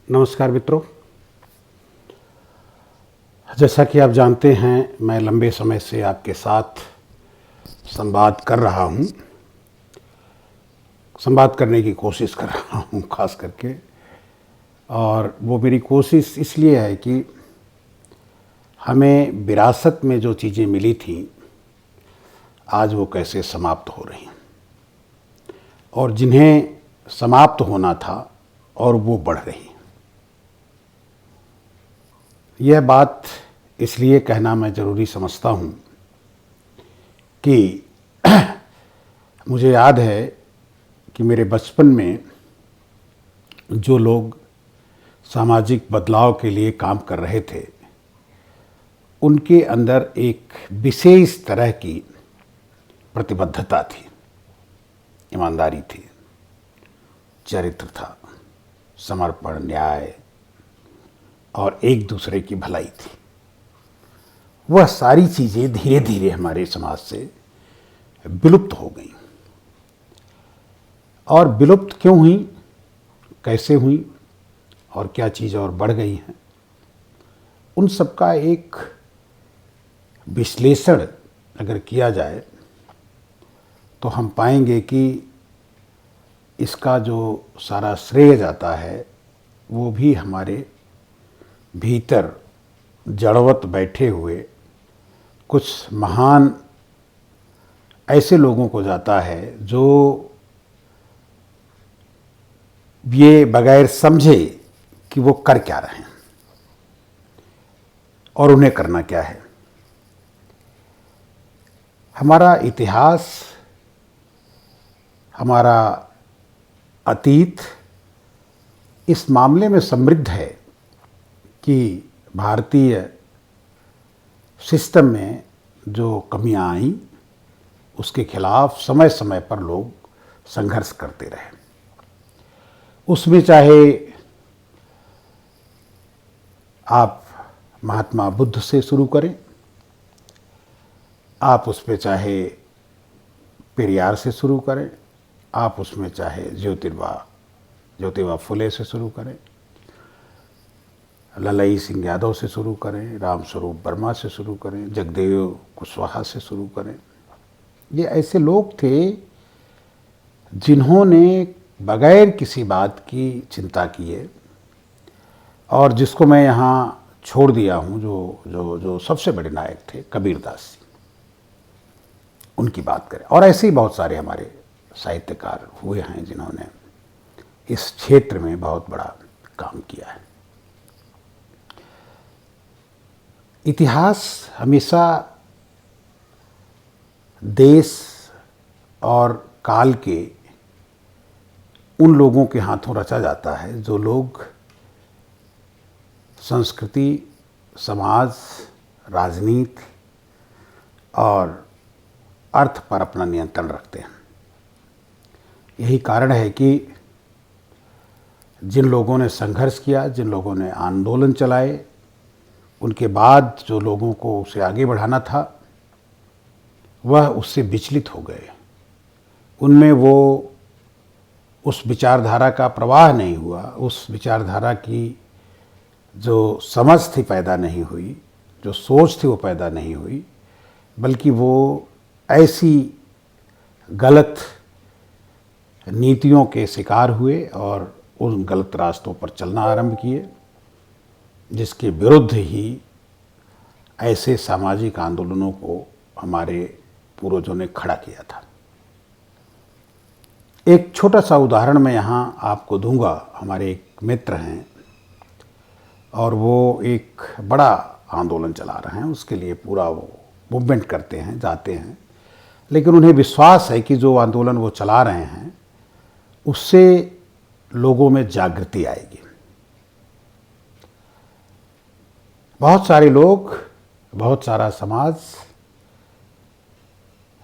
नमस्कार मित्रों, जैसा कि आप जानते हैं मैं लंबे समय से आपके साथ संवाद कर रहा हूँ, संवाद करने की कोशिश कर रहा हूँ खास करके। और वो मेरी कोशिश इसलिए है कि हमें विरासत में जो चीज़ें मिली थी आज वो कैसे समाप्त हो रही हैं, और जिन्हें समाप्त होना था और वो बढ़ रही हैं। यह बात इसलिए कहना मैं ज़रूरी समझता हूँ कि मुझे याद है कि मेरे बचपन में जो लोग सामाजिक बदलाव के लिए काम कर रहे थे उनके अंदर एक विशेष तरह की प्रतिबद्धता थी, ईमानदारी थी, चरित्र था, समर्पण, न्याय और एक दूसरे की भलाई थी। वह सारी चीज़ें धीरे धीरे हमारे समाज से विलुप्त हो गई। और विलुप्त क्यों हुई, कैसे हुई और क्या चीज़ और बढ़ गई हैं, उन सब का एक विश्लेषण अगर किया जाए तो हम पाएंगे कि इसका जो सारा श्रेय जाता है वो भी हमारे भीतर जड़वत बैठे हुए कुछ महान ऐसे लोगों को जाता है जो ये बगैर समझे कि वो कर क्या रहे हैं और उन्हें करना क्या है। हमारा इतिहास, हमारा अतीत इस मामले में समृद्ध है कि भारतीय सिस्टम में जो कमियां आईं उसके खिलाफ समय समय पर लोग संघर्ष करते रहे। उसमें चाहे आप महात्मा बुद्ध से शुरू करें, आप उसमें चाहे पेरियार से शुरू करें, आप उसमें चाहे ज्योतिबा फुले से शुरू करें, ललई सिंह यादव से शुरू करें, रामस्वरूप वर्मा से शुरू करें, जगदेव कुशवाहा से शुरू करें। ये ऐसे लोग थे जिन्होंने बगैर किसी बात की चिंता किए, और जिसको मैं यहाँ छोड़ दिया हूँ, जो सबसे बड़े नायक थे कबीरदास जी, उनकी बात करें। और ऐसे ही बहुत सारे हमारे साहित्यकार हुए हैं जिन्होंने इस क्षेत्र में बहुत बड़ा काम किया है। इतिहास हमेशा देश और काल के उन लोगों के हाथों रचा जाता है जो लोग संस्कृति, समाज, राजनीति और अर्थ पर अपना नियंत्रण रखते हैं। यही कारण है कि जिन लोगों ने संघर्ष किया, जिन लोगों ने आंदोलन चलाए, उनके बाद जो लोगों को उसे आगे बढ़ाना था वह उससे विचलित हो गए। उनमें वो उस विचारधारा का प्रवाह नहीं हुआ, उस विचारधारा की जो समझ थी पैदा नहीं हुई, जो सोच थी वो पैदा नहीं हुई, बल्कि वो ऐसी गलत नीतियों के शिकार हुए और उन गलत रास्तों पर चलना आरंभ किए, जिसके विरुद्ध ही ऐसे सामाजिक आंदोलनों को हमारे पूर्वजों ने खड़ा किया था। एक छोटा सा उदाहरण मैं यहाँ आपको दूंगा। हमारे एक मित्र हैं और वो एक बड़ा आंदोलन चला रहे हैं, उसके लिए पूरा वो मूवमेंट करते हैं, जाते हैं, लेकिन उन्हें विश्वास है कि जो आंदोलन वो चला रहे हैं उससे लोगों में जागृति आएगी। बहुत सारे लोग, बहुत सारा समाज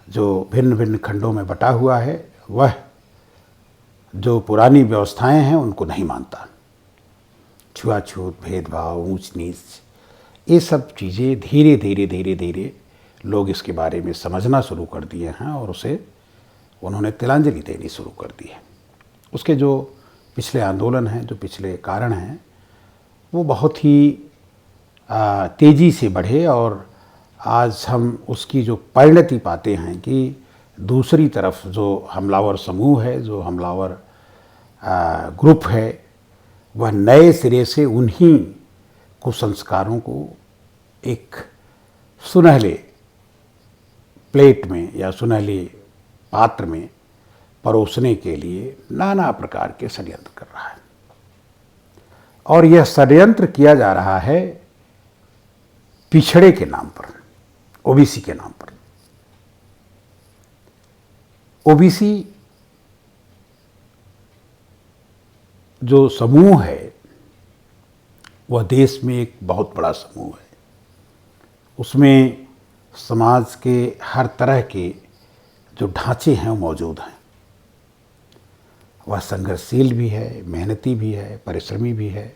जो भिन्न भिन्न खंडों में बटा हुआ है वह जो पुरानी व्यवस्थाएं हैं उनको नहीं मानता। छुआछूत, भेदभाव, ऊंच नीच, ये सब चीज़ें धीरे धीरे धीरे धीरे लोग इसके बारे में समझना शुरू कर दिए हैं और उसे उन्होंने तिलांजलि देनी शुरू कर दी है। उसके जो पिछले आंदोलन हैं, जो पिछले कारण हैं, वो बहुत ही तेज़ी से बढ़े और आज हम उसकी जो परिणति पाते हैं कि दूसरी तरफ जो हमलावर समूह है, जो हमलावर ग्रुप है, वह नए सिरे से उन्हीं कुसंस्कारों को एक सुनहले प्लेट में या सुनहले पात्र में परोसने के लिए नाना प्रकार के षड्यंत्र कर रहा है। और यह षड्यंत्र किया जा रहा है पिछड़े के नाम पर, ओबीसी के नाम पर। ओबीसी जो समूह है वह देश में एक बहुत बड़ा समूह है। उसमें समाज के हर तरह के जो ढांचे हैं वो मौजूद हैं। वह संघर्षशील भी है, मेहनती भी है, परिश्रमी भी है।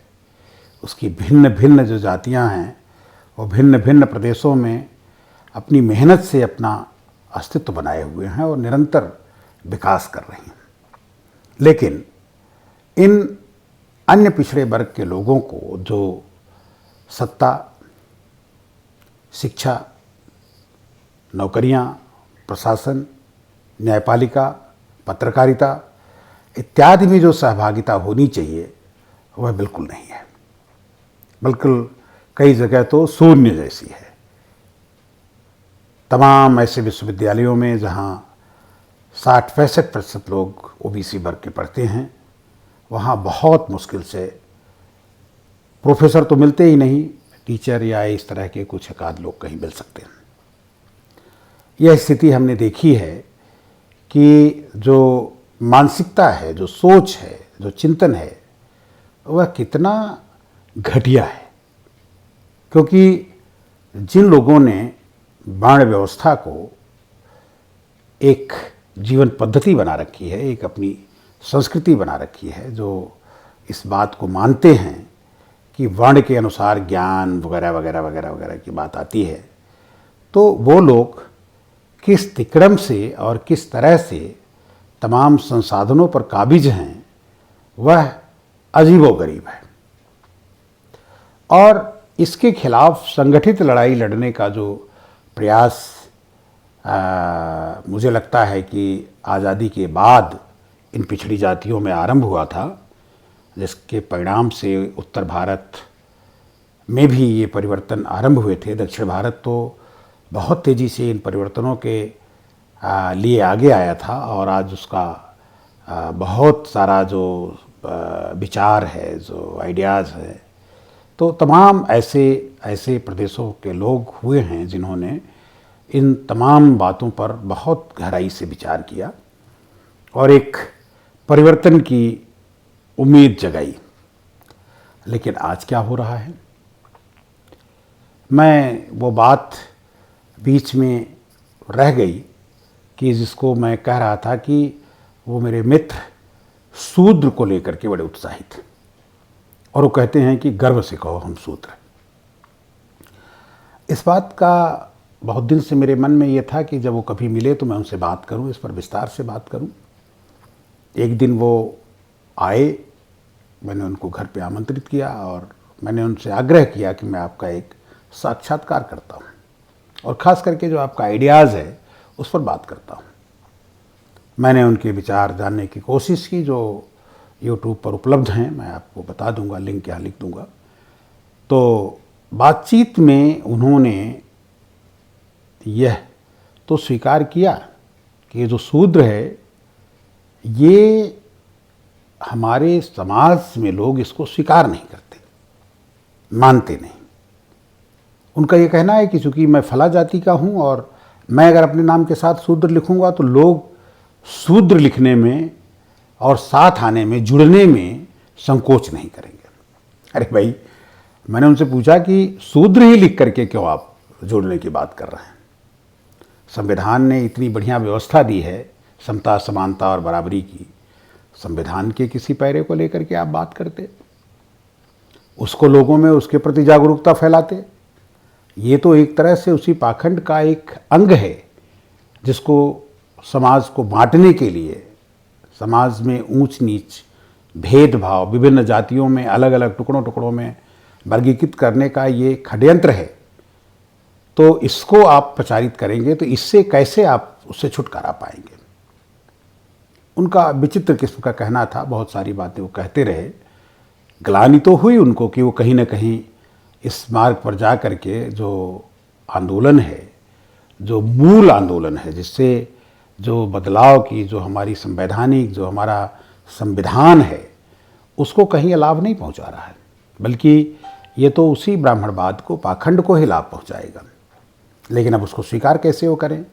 उसकी भिन्न भिन्न जो जातियां हैं वो भिन्न भिन्न प्रदेशों में अपनी मेहनत से अपना अस्तित्व बनाए हुए हैं और निरंतर विकास कर रही हैं। लेकिन इन अन्य पिछड़े वर्ग के लोगों को जो सत्ता, शिक्षा, नौकरियां, प्रशासन, न्यायपालिका, पत्रकारिता इत्यादि में जो सहभागिता होनी चाहिए वह बिल्कुल नहीं है। बिल्कुल कई जगह तो शून्य जैसी है। तमाम ऐसे विश्वविद्यालयों में जहां 60-65% लोग ओबीसी वर्ग के पढ़ते हैं, वहाँ बहुत मुश्किल से प्रोफेसर तो मिलते ही नहीं, टीचर या इस तरह के कुछ एकाध लोग कहीं मिल सकते हैं। यह स्थिति हमने देखी है कि जो मानसिकता है, जो सोच है, जो चिंतन है, वह कितना घटिया है। क्योंकि जिन लोगों ने वर्ण व्यवस्था को एक जीवन पद्धति बना रखी है, एक अपनी संस्कृति बना रखी है, जो इस बात को मानते हैं कि वर्ण के अनुसार ज्ञान वगैरह वगैरह वगैरह वगैरह की बात आती है, तो वो लोग किस तिक्रम से और किस तरह से तमाम संसाधनों पर काबिज हैं, वह अजीबोगरीब है। और इसके खिलाफ संगठित लड़ाई लड़ने का जो प्रयास मुझे लगता है कि आज़ादी के बाद इन पिछड़ी जातियों में आरंभ हुआ था, जिसके परिणाम से उत्तर भारत में भी ये परिवर्तन आरंभ हुए थे। दक्षिण भारत तो बहुत तेज़ी से इन परिवर्तनों के लिए आगे आया था और आज उसका बहुत सारा जो विचार है, जो आइडियाज़ है, तो तमाम ऐसे प्रदेशों के लोग हुए हैं जिन्होंने इन तमाम बातों पर बहुत गहराई से विचार किया और एक परिवर्तन की उम्मीद जगाई। लेकिन आज क्या हो रहा है, मैं वो बात बीच में रह गई कि जिसको मैं कह रहा था कि वो मेरे मित्र शूद्र को लेकर के बड़े उत्साहित हैं और वो कहते हैं कि गर्व से कहो हम शूद्र। इस बात का बहुत दिन से मेरे मन में ये था कि जब वो कभी मिले तो मैं उनसे बात करूं, इस पर विस्तार से बात करूं। एक दिन वो आए, मैंने उनको घर पे आमंत्रित किया और मैंने उनसे आग्रह किया कि मैं आपका एक साक्षात्कार करता हूं और ख़ास करके जो आपका आइडियाज़ है उस पर बात करता हूं। मैंने उनके विचार जानने की कोशिश की, जो यूट्यूब पर उपलब्ध हैं, मैं आपको बता दूंगा, लिंक यहाँ लिख दूंगा। तो बातचीत में उन्होंने यह तो स्वीकार किया कि ये जो शूद्र है, ये हमारे समाज में लोग इसको स्वीकार नहीं करते, मानते नहीं। उनका ये कहना है कि चूँकि मैं फला जाति का हूँ और मैं अगर अपने नाम के साथ शूद्र लिखूँगा तो लोग शूद्र लिखने में और साथ आने में, जुड़ने में संकोच नहीं करेंगे। अरे भाई, मैंने उनसे पूछा कि शूद्र ही लिख करके क्यों आप जुड़ने की बात कर रहे हैं? संविधान ने इतनी बढ़िया व्यवस्था दी है समता, समानता और बराबरी की, संविधान के किसी पैरे को लेकर के आप बात करते, उसको लोगों में उसके प्रति जागरूकता फैलाते। ये तो एक तरह से उसी पाखंड का एक अंग है जिसको समाज को बांटने के लिए, समाज में ऊंच नीच, भेदभाव, विभिन्न जातियों में अलग अलग टुकड़ों टुकड़ों में वर्गीकृत करने का ये षड्यंत्र है, तो इसको आप प्रचारित करेंगे तो इससे कैसे आप उससे छुटकारा पाएंगे। उनका विचित्र किस्म का कहना था, बहुत सारी बातें वो कहते रहे। ग्लानि तो हुई उनको कि वो कहीं ना कहीं इस मार्ग पर जा कर के जो आंदोलन है, जो मूल आंदोलन है, जिससे जो बदलाव की जो हमारी संवैधानिक जो हमारा संविधान है उसको कहीं लाभ नहीं पहुंचा रहा है, बल्कि ये तो उसी ब्राह्मणवाद को, पाखंड को ही लाभ पहुंचाएगा। लेकिन अब उसको स्वीकार कैसे वो करें।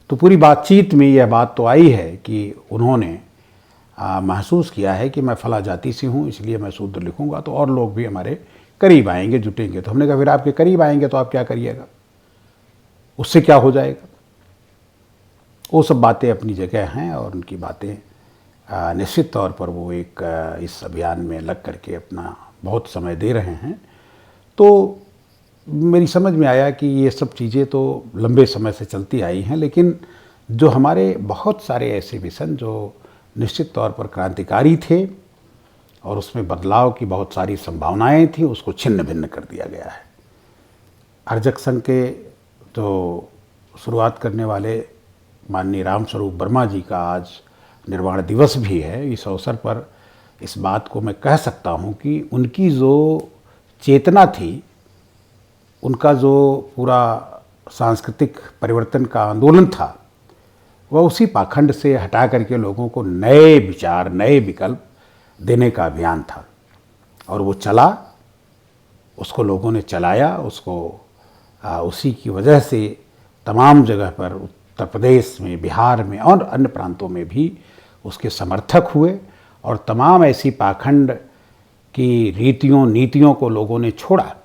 तो पूरी बातचीत में यह बात तो आई है कि उन्होंने महसूस किया है कि मैं फला जाति से हूँ, इसलिए मैं शूद्र लिखूंगा तो और लोग भी हमारे करीब आएंगे, जुटेंगे। तो हमने कहा फिर आपके करीब आएंगे तो आप क्या करिएगा, उससे क्या हो जाएगा। वो सब बातें अपनी जगह हैं और उनकी बातें निश्चित तौर पर वो एक इस अभियान में लग करके अपना बहुत समय दे रहे हैं। तो मेरी समझ में आया कि ये सब चीज़ें तो लंबे समय से चलती आई हैं, लेकिन जो हमारे बहुत सारे ऐसे मिशन जो निश्चित तौर पर क्रांतिकारी थे और उसमें बदलाव की बहुत सारी संभावनाएं थी, उसको छिन्न भिन्न कर दिया गया है। अर्जक संघ के तो शुरुआत करने वाले माननीय रामस्वरूप वर्मा जी का आज निर्वाण दिवस भी है। इस अवसर पर इस बात को मैं कह सकता हूँ कि उनकी जो चेतना थी, उनका जो पूरा सांस्कृतिक परिवर्तन का आंदोलन था, वह उसी पाखंड से हटा करके लोगों को नए विचार, नए विकल्प देने का अभियान था। और वो चला, उसको लोगों ने चलाया, उसको उसी की वजह से तमाम जगह पर उत्तर प्रदेश में, बिहार में और अन्य प्रांतों में भी उसके समर्थक हुए और तमाम ऐसी पाखंड की रीतियों, नीतियों को लोगों ने छोड़ा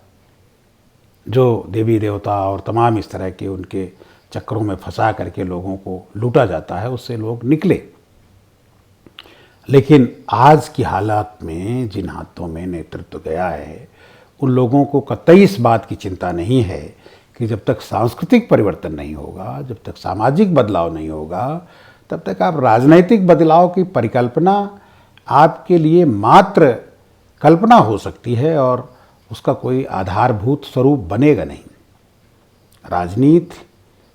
जो देवी देवता और तमाम इस तरह के उनके चक्रों में फंसा करके लोगों को लूटा जाता है, उससे लोग निकले। लेकिन आज की हालात में जिन हाथों में नेतृत्व गया है, उन लोगों को कतई इस बात की चिंता नहीं है कि जब तक सांस्कृतिक परिवर्तन नहीं होगा, जब तक सामाजिक बदलाव नहीं होगा, तब तक आप राजनैतिक बदलाव की परिकल्पना आपके लिए मात्र कल्पना हो सकती है और उसका कोई आधारभूत स्वरूप बनेगा नहीं। राजनीति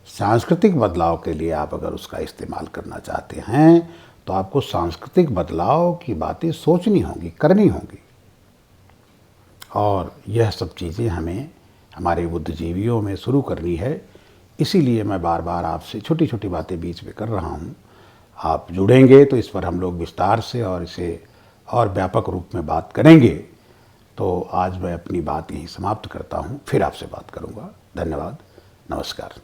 सांस्कृतिक बदलाव के लिए आप अगर उसका इस्तेमाल करना चाहते हैं तो आपको सांस्कृतिक बदलाव की बातें सोचनी होंगी, करनी होंगी। और यह सब चीज़ें हमें हमारे बुद्धिजीवियों में शुरू करनी है। इसीलिए मैं बार बार आपसे छोटी छोटी बातें बीच में कर रहा हूँ। आप जुड़ेंगे तो इस पर हम लोग विस्तार से और इसे और व्यापक रूप में बात करेंगे। तो आज मैं अपनी बात यहीं समाप्त करता हूँ, फिर आपसे बात करूँगा। धन्यवाद, नमस्कार।